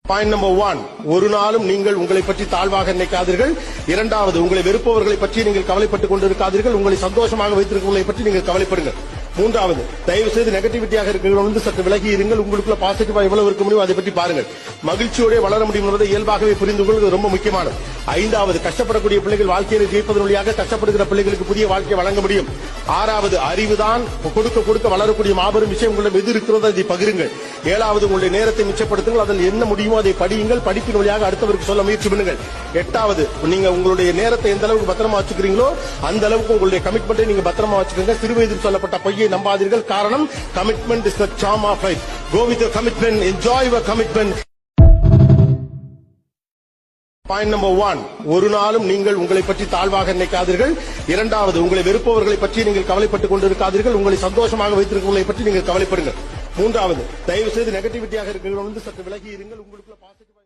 Point number 1, ஒரு நாளும் நீங்கள் உங்களை பற்றி தாழ்வாக நினைக்காதீர்கள். இரண்டாவது, உங்களை வெறுப்பவர்களை பற்றி நீங்கள் கவலைப்பட்டுக் கொண்டிருக்காதீர்கள். உங்களை சந்தோஷமாக வைத்திருக்கிறவர்களை பற்றி நீங்கள் கவலைப்படுங்கள். மூன்றாவது, தயவு செய்து நெகட்டிவிட்டியாக இருக்கிறவங்க சற்று விலகி இருங்கள். உங்களுக்குள்ள பாசிட்டிவா எவ்வளவு இருக்க முடியும் அதை பற்றி பாருங்கள். மகிழ்ச்சியோட வளர முடியும் என்பதை இயல்பாகவே புரிந்து கொள்வது ரொம்ப முக்கியமானது. ஐந்தாவது, கஷ்டப்படக்கூடிய பிள்ளைகள் வாழ்க்கையை ஜெயிப்பதன் வழியாக கஷ்டப்படுகிற பிள்ளைகளுக்கு புதிய வாழ்க்கையை வழங்க முடியும். ஆறாவது, அறிவுதான் கொடுக்க கொடுக்க வளரக்கூடிய மாபெரும் விஷயம். உங்களிடம் எது இருக்கிறதோ அதை பகிருங்கள். ஏழாவது, உங்களுடைய நேரத்தை மிச்சப்படுத்துங்கள். அதில் என்ன முடியுமோ அதை படியுங்கள். படிப்பின் வழியாக அடுத்தவருக்கு சொல்ல முயற்சி பண்ணுங்கள். எட்டாவது, நீங்க உங்களுடைய நேரத்தை எந்த அளவுக்கு பத்திரமா வச்சுக்கிறீங்களோ அந்த அளவுக்கு உங்களுடைய கமிட்மெண்ட்டை நீங்க பத்திரமா வச்சுக்கோங்க. சிறுவயதில் சொல்லப்பட்ட பொய்யை நம்பாதீர்கள். காரணம், commitment is the charm of life. Go with your commitment, enjoy your commitment. Point number 1, ஒரு நாளும் நீங்கள் உங்களை பற்றி தாழ்வாக நினைக்காதீர்கள். இரண்டாவது, உங்களை வெறுப்பவர்களை பற்றி நீங்கள் கவலைப்பட்டுக் கொண்டிருக்காதீர்கள். உங்களை சந்தோஷமாக வைத்திருக்கிறவர்களை பற்றி நீங்கள் கவலைப்படுங்கள். மூன்றாவது, தயவு செய்து நெகட்டிவிட்டியாக இருக்கிறவங்க சற்று விலகி இருங்கள். உங்களுக்குள்ள பாசிட்டிவ்